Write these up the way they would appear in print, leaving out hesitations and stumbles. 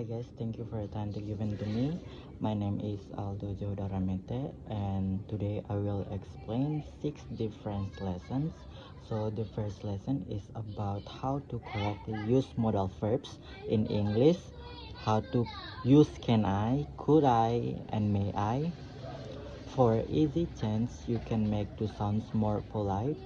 Hi guys, thank you for your time to given to me. My name is Aldo mete, and today I will explain 6 different lessons. So the first lesson is about how to correctly use modal verbs in English, how to use can I, could I, and may I. For easy change you can make to sounds more polite,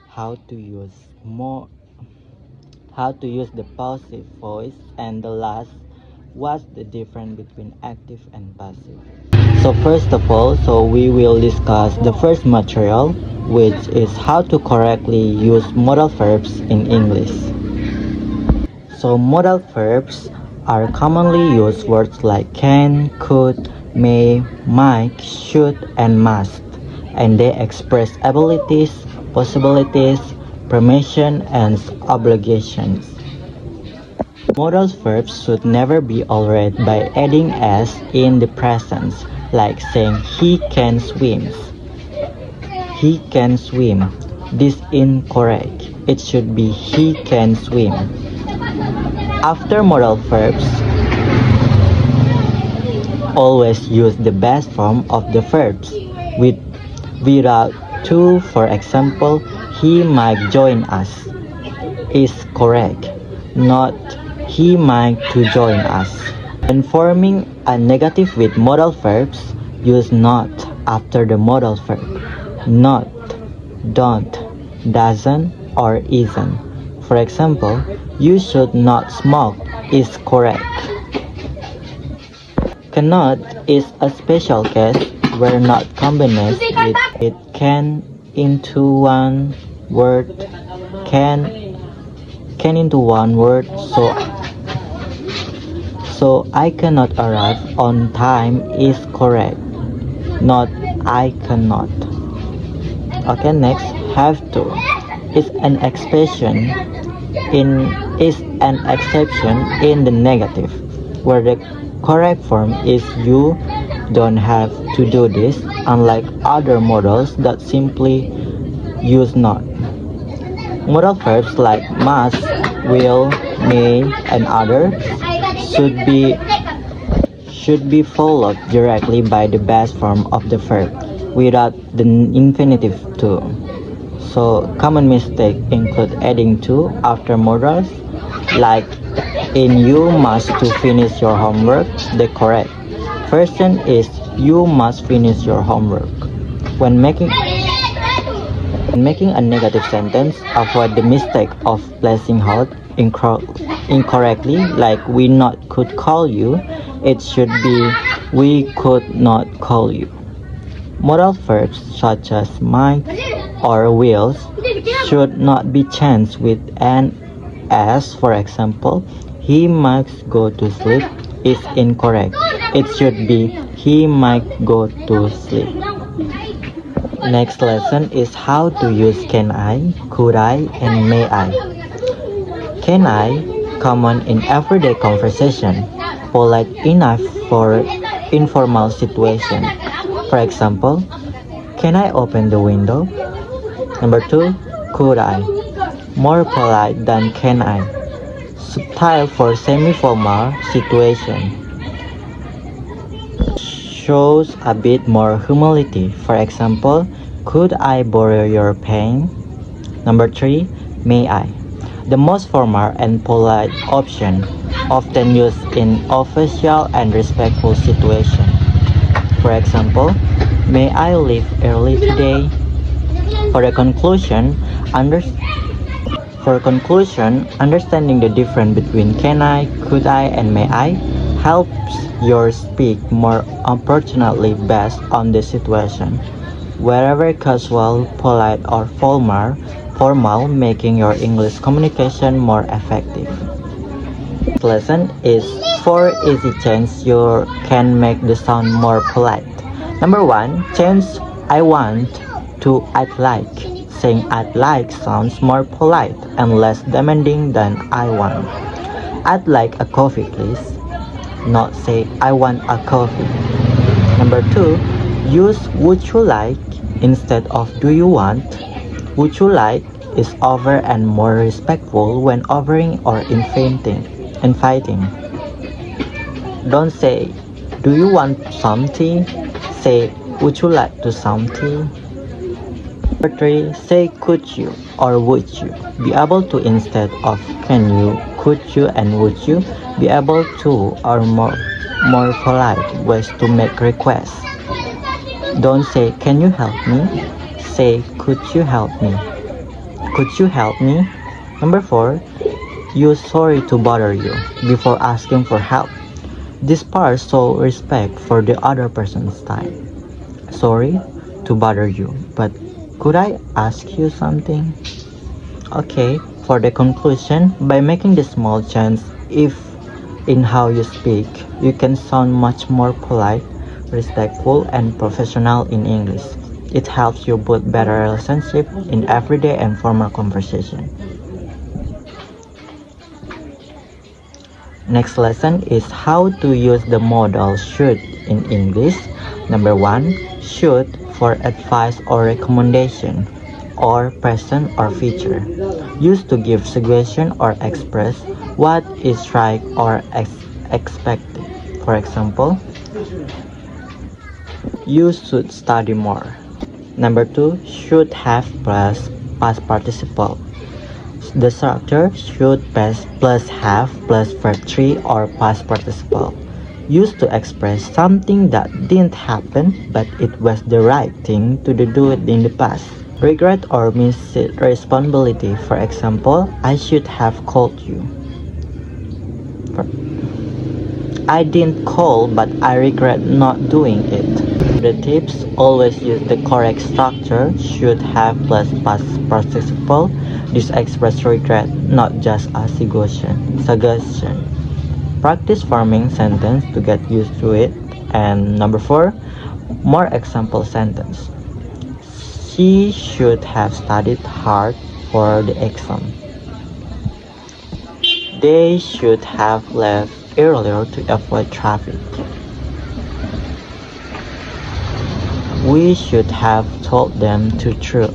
how to use more how to use the passive voice, and the last, what's the difference between active and passive. So first of all, we will discuss the first material, which is how to correctly use modal verbs in English. So modal verbs are commonly used words like can, could, may, might, should, and must, and they express abilities, possibilities, permission, and obligations. Modal verbs should never be altered by adding s in the present, like saying he can swim. He can swim. This is incorrect. It should be he can swim. After modal verbs, always use the best form of the verbs with without to. For example, he might join us is correct, not he might to join us. When forming a negative with modal verbs, use not after the modal verb. Not, don't, doesn't, or isn't. For example, you should not smoke is correct. Cannot is a special case where not combined with can into one word, can into one word, so I cannot arrive on time is correct, not I cannot. Okay, next, have to is an expression an exception in the negative, where the correct form is you don't have to do this, unlike other modals that simply use not. Modal verbs like must, will, may, and others should be followed directly by the best form of the verb without the infinitive to. So common mistake include adding to after modals, like in you must to finish your homework. The correct version is you must finish your homework. When making a negative sentence, avoid the mistake of placing out incorrectly, like we not could call you. It should be we could not call you. Modal verbs such as might or wills should not be changed with an s. For example, he might go to sleep is incorrect. It should be he might go to sleep. Next lesson is how to use can I, could I, and may I. Can I, common in everyday conversation, polite enough for informal situation. For example, can I open the window? Number 2, could I, more polite than can I, subtle for semi-formal situation, shows a bit more humility. For example, could I borrow your pen? Number 3, may I, the most formal and polite option, often used in official and respectful situations. For example, may I leave early today? For understanding the difference between can I, could I, and may I helps your speak more opportunely based on the situation, wherever casual, polite, or formal, making your English communication more effective. This lesson is 4 easy changes you can make the sound more polite. Number 1, change I want to I'd like. Saying I'd like sounds more polite and less demanding than I want. I'd like a coffee, please. Not say I want a coffee. Number 2, use would you like instead of do you want. Would you like is over and more respectful when offering or inviting. Don't say, do you want some tea? Say, would you like to some tea? Number 3, say could you or would you. Be able to instead of can you, could you and would you. Be able to are more polite ways to make requests. Don't say can you help me? Say could you help me? Could you help me? Number 4, use sorry to bother you before asking for help. This part shows respect for the other person's time. Sorry to bother you, but could I ask you something? Okay, for the conclusion, by making the small change if in how you speak, you can sound much more polite, respectful, and professional in English. It helps you build better relationship in everyday and formal conversation. Next lesson is how to use the modal should in English. Number 1, should for advice or recommendation, or present or future. Used to give suggestion or express what is right or expected. For example, you should study more. Number 2, should have plus past participle. The structure should plus have plus verb 3 or past participle. Used to express something that didn't happen but it was the right thing to do it in the past. Regret or missed responsibility. For example, I should have called you. I didn't call but I regret not doing it. The tips, always use the correct structure, should have plus past participle. This express regret, not just a suggestion. Practice forming sentence to get used to it. And number 4, more example sentence. She should have studied hard for the exam. They should have left earlier to avoid traffic. We should have told them the truth.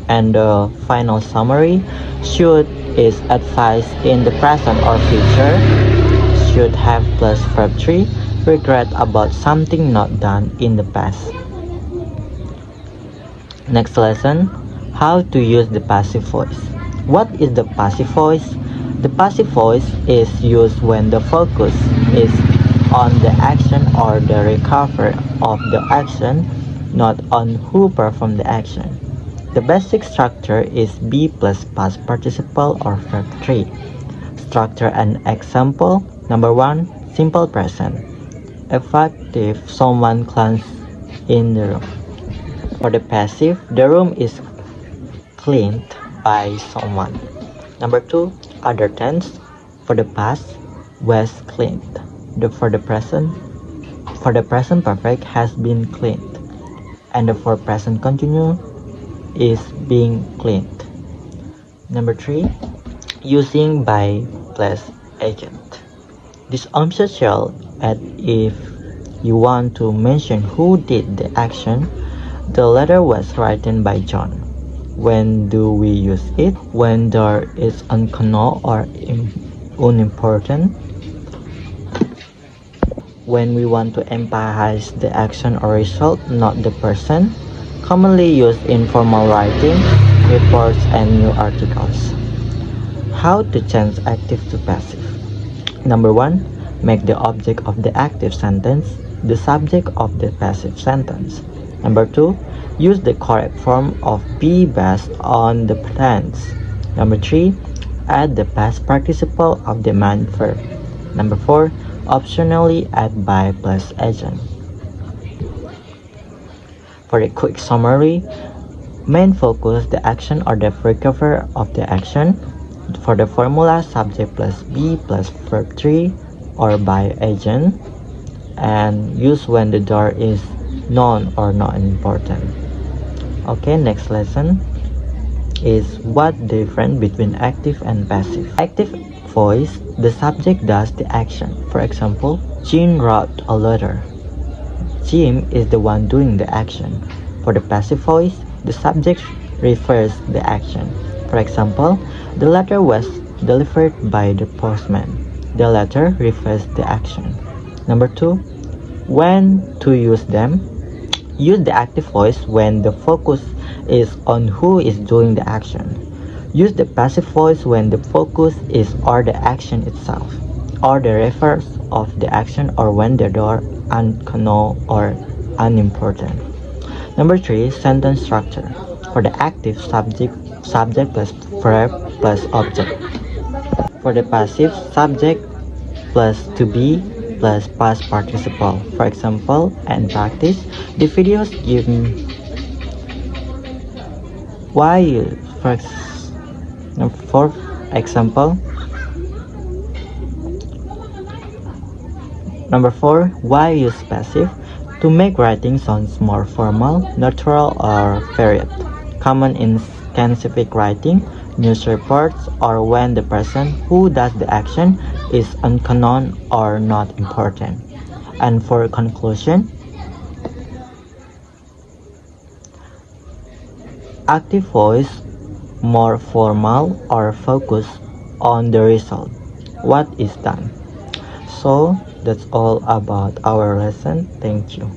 And the final summary, should is advice in the present or future. Should have plus verb 3, regret about something not done in the past. Next lesson, how to use the passive voice. What is the passive voice? The passive voice is used when the focus is on the action or the recovery of the action, not on who performed the action. The basic structure is be plus past participle or verb 3. Structure and example. Number 1, simple present. Effective, someone cleans in the room. For the passive, the room is cleaned by someone. Number 2, other tense. For the past, was cleaned. For the present perfect has been cleaned. And for present continuous is being cleaned. Number 3, using by plus agent. This shall add if you want to mention who did the action. The letter was written by John. When do we use it? When there is unknown or unimportant. When we want to emphasize the action or result, not the person. Commonly used in formal writing, reports, and new articles. How to change active to passive. Number 1, make the object of the active sentence the subject of the passive sentence. Number 2, use the correct form of be based on the tense. Number 3, add the past participle of the main verb. Number 4, optionally add by plus agent. For a quick summary, main focus, the action or the recovery of the action. For the formula, subject plus be plus verb 3 or by agent, and use when the door is known or not important. Okay, next lesson is what difference between active and passive. Active voice, the subject does the action. For example, Jim wrote a letter. Jim is the one doing the action. For the passive voice, the subject refers the action. For example, the letter was delivered by the postman. The letter refers the action. Number 2, when to use them. Use the active voice when the focus is on who is doing the action. Use the passive voice when the focus is on the action itself, or the reverse of the action, or when they are unknown or unimportant. Number 3, sentence structure. For the active, subject plus verb plus object. For the passive, subject plus to be plus past participle. For example, and practice, the videos give why you, for example, number 4, why use passive? To make writing sounds more formal, natural, or varied. Common in scientific writing, news reports, or when the person who does the action is unknown or not important. And for conclusion, active voice more formal or focus on the result, what is done. So that's all about our lesson. Thank you.